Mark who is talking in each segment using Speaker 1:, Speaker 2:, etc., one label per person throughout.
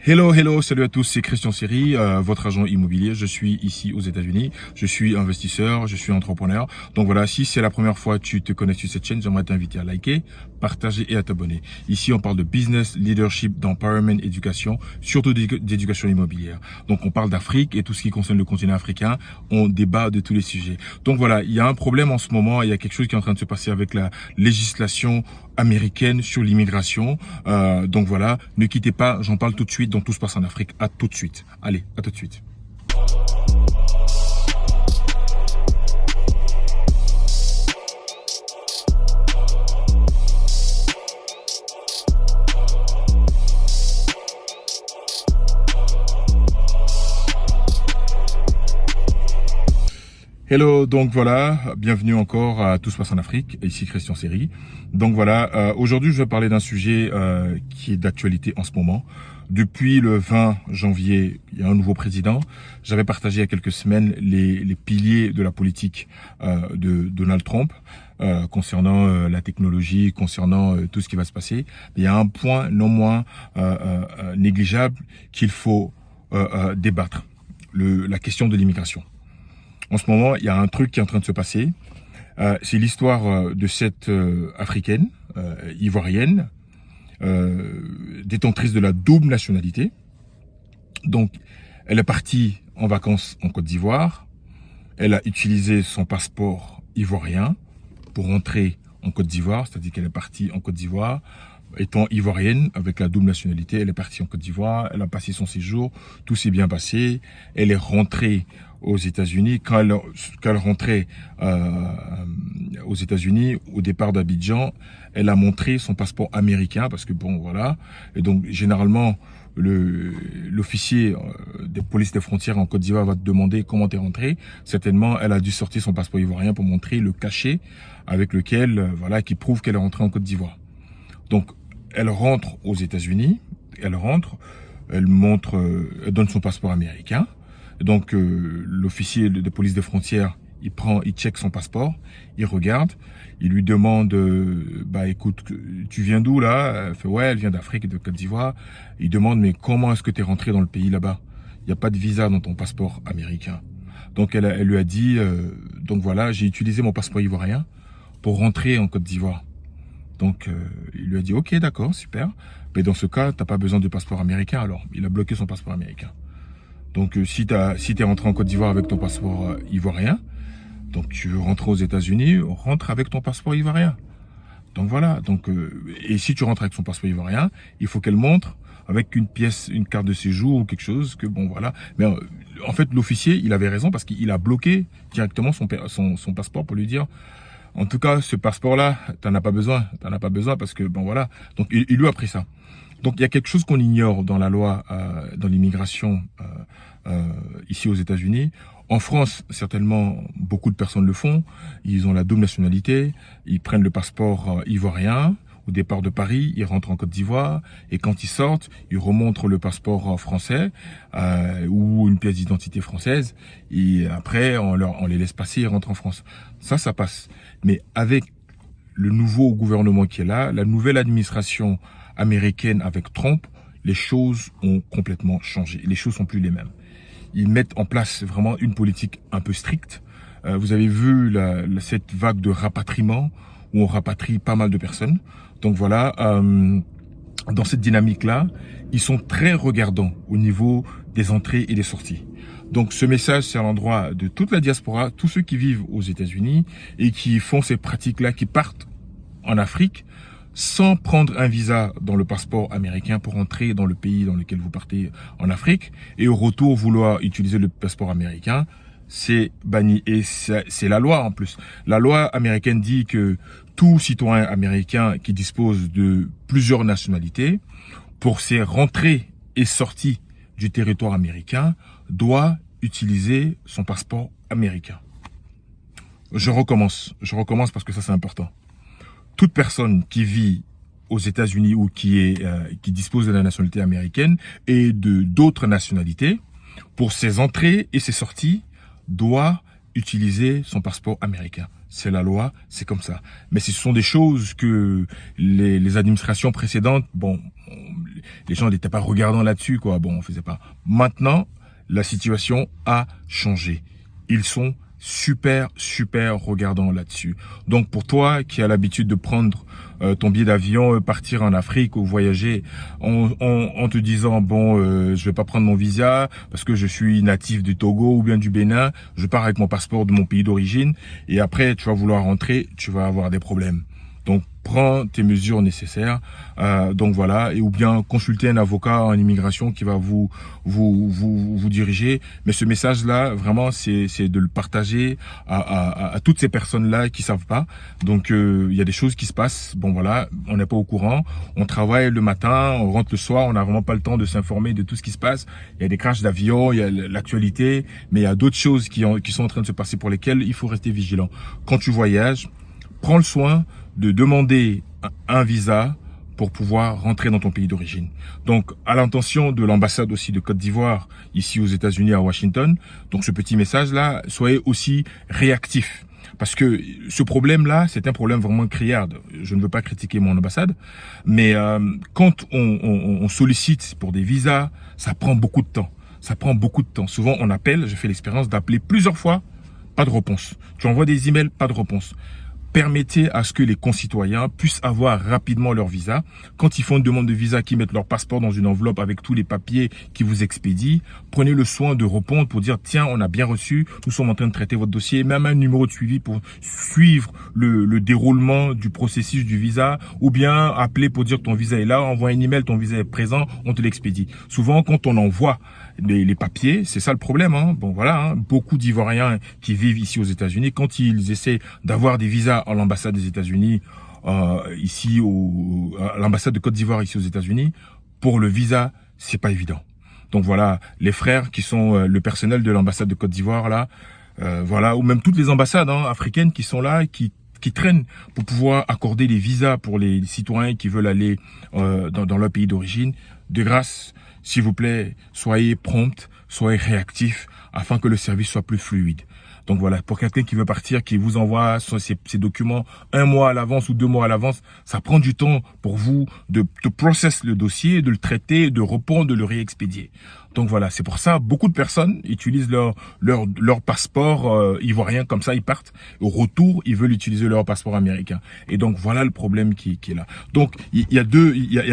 Speaker 1: Hello, salut à tous, c'est Christian Seri, votre agent immobilier. Je suis ici aux États-Unis, je suis investisseur, je suis entrepreneur. Donc voilà, si c'est la première fois que tu te connectes sur cette chaîne, j'aimerais t'inviter à liker, partager et à t'abonner. Ici, on parle de business, leadership, d'empowerment, éducation, surtout d'éducation immobilière. Donc on parle d'Afrique et tout ce qui concerne le continent africain, on débat de tous les sujets. Donc voilà, il y a un problème en ce moment, il y a quelque chose qui est en train de se passer avec la législation américaine sur l'immigration. Donc voilà, ne quittez pas, j'en parle tout de suite. Donc tout se passe en Afrique. À tout de suite. Allez, à tout de suite. Hello, donc voilà, bienvenue encore à Tout se passe en Afrique, ici Christian Seri. Donc voilà, aujourd'hui je vais parler d'un sujet qui est d'actualité en ce moment. Depuis le 20 janvier, il y a un nouveau président. J'avais partagé il y a quelques semaines les piliers de la politique de Donald Trump concernant la technologie, concernant tout ce qui va se passer. Il y a un point non moins négligeable qu'il faut débattre, la question de l'immigration. En ce moment, il y a un truc qui est en train de se passer. C'est l'histoire de cette africaine, ivoirienne, détentrice de la double nationalité. Donc, elle est partie en vacances en Côte d'Ivoire. Elle a utilisé son passeport ivoirien pour rentrer en Côte d'Ivoire, c'est-à-dire qu'elle est partie en Côte d'Ivoire. Étant ivoirienne, avec la double nationalité, elle est partie en Côte d'Ivoire, elle a passé son séjour, tout s'est bien passé. Elle est rentrée aux États-Unis. Quand elle rentrait aux États-Unis, au départ d'Abidjan, elle a montré son passeport américain, parce que bon, voilà. Et donc, généralement, l'officier des polices des frontières en Côte d'Ivoire va te demander comment tu es rentré. Certainement, elle a dû sortir son passeport ivoirien pour montrer le cachet avec lequel, voilà, qui prouve qu'elle est rentrée en Côte d'Ivoire. Donc, elle rentre aux États-Unis, elle donne son passeport américain. Donc, l'officier de police des frontières, il check son passeport, il regarde, il lui demande, écoute, tu viens d'où là? Elle fait, ouais, elle vient d'Afrique, de Côte d'Ivoire. Il demande, mais comment est-ce que tu es rentré dans le pays là-bas? Il n'y a pas de visa dans ton passeport américain. Donc, elle lui a dit, donc voilà, j'ai utilisé mon passeport ivoirien pour rentrer en Côte d'Ivoire. Donc, il lui a dit, ok, d'accord, super. Mais dans ce cas, t'as pas besoin de passeport américain. Alors, il a bloqué son passeport américain. Donc, si t'es rentré en Côte d'Ivoire avec ton passeport ivoirien, donc tu veux rentrer aux États-Unis, rentre avec ton passeport ivoirien. Donc voilà. Donc, et si tu rentres avec son passeport ivoirien, il faut qu'elle montre avec une pièce, une carte de séjour ou quelque chose que bon voilà. Mais en fait, l'officier, il avait raison parce qu'il a bloqué directement son passeport pour lui dire. En tout cas, ce passeport-là, t'en as pas besoin parce que, bon voilà. Donc, il lui a pris ça. Donc, il y a quelque chose qu'on ignore dans la loi, dans l'immigration, ici aux États-Unis. En France, certainement, beaucoup de personnes le font. Ils ont la double nationalité. Ils prennent le passeport ivoirien. Au départ de Paris, ils rentrent en Côte d'Ivoire et quand ils sortent, ils remontrent le passeport français ou une pièce d'identité française et après on les laisse passer et rentrent en France. Ça passe. Mais avec le nouveau gouvernement qui est là, la nouvelle administration américaine avec Trump, les choses ont complètement changé. Les choses sont plus les mêmes. Ils mettent en place vraiment une politique un peu stricte. Vous avez vu cette vague de rapatriement où on rapatrie pas mal de personnes. Donc voilà, dans cette dynamique-là, ils sont très regardants au niveau des entrées et des sorties. Donc ce message, c'est à l'endroit de toute la diaspora, tous ceux qui vivent aux États-Unis et qui font ces pratiques-là, qui partent en Afrique sans prendre un visa dans le passeport américain pour entrer dans le pays dans lequel vous partez en Afrique et au retour vouloir utiliser le passeport américain. C'est banni et c'est la loi en plus. La loi américaine dit que tout citoyen américain qui dispose de plusieurs nationalités, pour ses rentrées et sorties du territoire américain, doit utiliser son passeport américain. Je recommence parce que ça c'est important. Toute personne qui vit aux États-Unis ou qui dispose de la nationalité américaine et de d'autres nationalités, pour ses entrées et ses sorties, doit utiliser son passeport américain. C'est la loi, c'est comme ça. Mais ce sont des choses que les administrations précédentes, bon, les gens n'étaient pas regardants là-dessus, quoi. Bon, on faisait pas. Maintenant, la situation a changé. Ils sont super regardants là-dessus. Donc pour toi qui as l'habitude de prendre ton billet d'avion, partir en Afrique ou voyager en te disant bon je vais pas prendre mon visa parce que je suis natif du Togo ou bien du Bénin, je pars avec mon passeport de mon pays d'origine et après tu vas vouloir rentrer, tu vas avoir des problèmes. Donc prends tes mesures nécessaires, donc voilà, et ou bien consulter un avocat en immigration qui va vous diriger. Mais ce message-là, vraiment, c'est de le partager à toutes ces personnes-là qui savent pas. Donc il y a des choses qui se passent. Bon voilà, on n'est pas au courant. On travaille le matin, on rentre le soir, on n'a vraiment pas le temps de s'informer de tout ce qui se passe. Il y a des crashs d'avions, il y a l'actualité, mais il y a d'autres choses qui sont en train de se passer pour lesquelles il faut rester vigilant. Quand tu voyages, prends le soin de demander un visa pour pouvoir rentrer dans ton pays d'origine. Donc, à l'intention de l'ambassade aussi de Côte d'Ivoire, ici aux États-Unis, à Washington, donc ce petit message-là, soyez aussi réactifs. Parce que ce problème-là, c'est un problème vraiment criarde. Je ne veux pas critiquer mon ambassade, mais quand on sollicite pour des visas, ça prend beaucoup de temps. Ça prend beaucoup de temps. Souvent, on appelle, j'ai fait l'expérience d'appeler plusieurs fois, pas de réponse. Tu envoies des emails, pas de réponse. Permettez à ce que les concitoyens puissent avoir rapidement leur visa. Quand ils font une demande de visa, qu'ils mettent leur passeport dans une enveloppe avec tous les papiers qui vous expédient, prenez le soin de répondre pour dire tiens, on a bien reçu, nous sommes en train de traiter votre dossier, même un numéro de suivi pour suivre le déroulement du processus du visa, ou bien appeler pour dire que ton visa est là, envoie un email, ton visa est présent, on te l'expédie. Souvent, quand on envoie les papiers, c'est ça le problème. Hein. Bon voilà, hein. Beaucoup d'Ivoiriens qui vivent ici aux États-Unis, quand ils essaient d'avoir des visas à l'ambassade des États-Unis, ici à l'ambassade de Côte d'Ivoire ici aux États-Unis, pour le visa, c'est pas évident. Donc voilà, les frères qui sont le personnel de l'ambassade de Côte d'Ivoire là, voilà, ou même toutes les ambassades africaines qui sont là, qui traînent pour pouvoir accorder les visas pour les citoyens qui veulent aller dans leur pays d'origine. De grâce, s'il vous plaît, soyez prompts, soyez réactifs afin que le service soit plus fluide. Donc voilà, pour quelqu'un qui veut partir, qui vous envoie ses documents 1 mois à l'avance ou 2 mois à l'avance, ça prend du temps pour vous de processer le dossier, de le traiter, de répondre, de le réexpédier. Donc voilà, c'est pour ça beaucoup de personnes utilisent leur passeport ivoirien, comme ça ils partent. Au retour, ils veulent utiliser leur passeport américain. Et donc voilà le problème qui est là. Donc il y a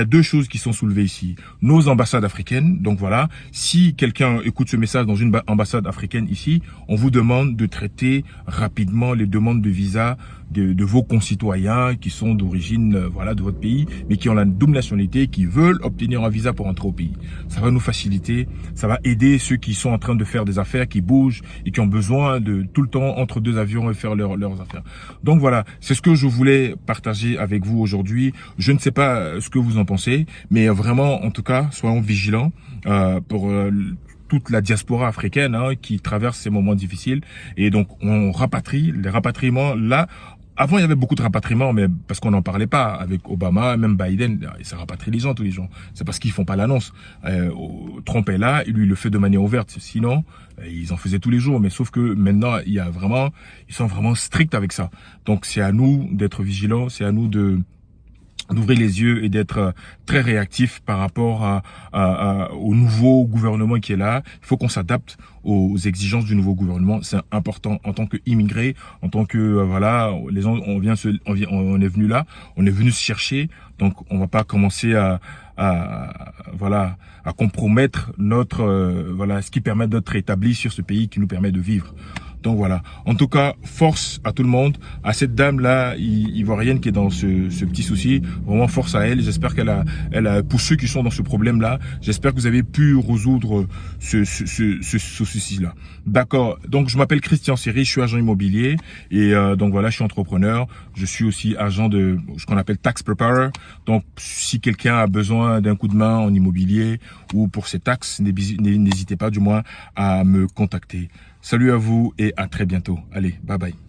Speaker 1: deux choses qui sont soulevées ici. Nos ambassades africaines, donc voilà, si quelqu'un écoute ce message dans une ambassade africaine ici, on vous demande de traiter rapidement les demandes de visa de vos concitoyens qui sont d'origine voilà de votre pays, mais qui ont la double nationalité, qui veulent obtenir un visa pour entrer au pays. Ça va nous faciliter, ça va aider ceux qui sont en train de faire des affaires, qui bougent et qui ont besoin de tout le temps entre deux avions et faire leurs affaires. Donc voilà, c'est ce que je voulais partager avec vous aujourd'hui. Je ne sais pas ce que vous en pensez, mais vraiment, en tout cas, soyons vigilants pour toute la diaspora africaine qui traverse ces moments difficiles. Et donc, on rapatrie, les rapatriements, là, avant, il y avait beaucoup de rapatriements, mais parce qu'on n'en parlait pas. Avec Obama, même Biden, ça rapatrie les gens, tous les gens. C'est parce qu'ils font pas l'annonce. Trump est là, et lui, il le fait de manière ouverte. Sinon, ils en faisaient tous les jours. Mais sauf que maintenant, ils sont vraiment stricts avec ça. Donc, c'est à nous d'être vigilants, c'est à nous d'ouvrir les yeux et d'être très réactif par rapport au nouveau gouvernement qui est là. Il faut qu'on s'adapte aux exigences du nouveau gouvernement. C'est important en tant qu'immigré, en tant que voilà, les gens, on est venu là, on est venu se chercher. Donc on va pas commencer à compromettre notre voilà ce qui permet d'être établi sur ce pays qui nous permet de vivre. Donc voilà. En tout cas, force à tout le monde, à cette dame là ivoirienne qui est dans ce petit souci. Vraiment force à elle. J'espère qu'elle a pour ceux qui sont dans ce problème là, j'espère que vous avez pu résoudre ce souci là. D'accord. Donc je m'appelle Christian Seri, je suis agent immobilier et donc voilà, je suis entrepreneur. Je suis aussi agent de ce qu'on appelle tax preparer. Donc si quelqu'un a besoin d'un coup de main en immobilier ou pour ses taxes, n'hésitez pas du moins à me contacter. Salut à vous et à très bientôt. Allez, bye bye.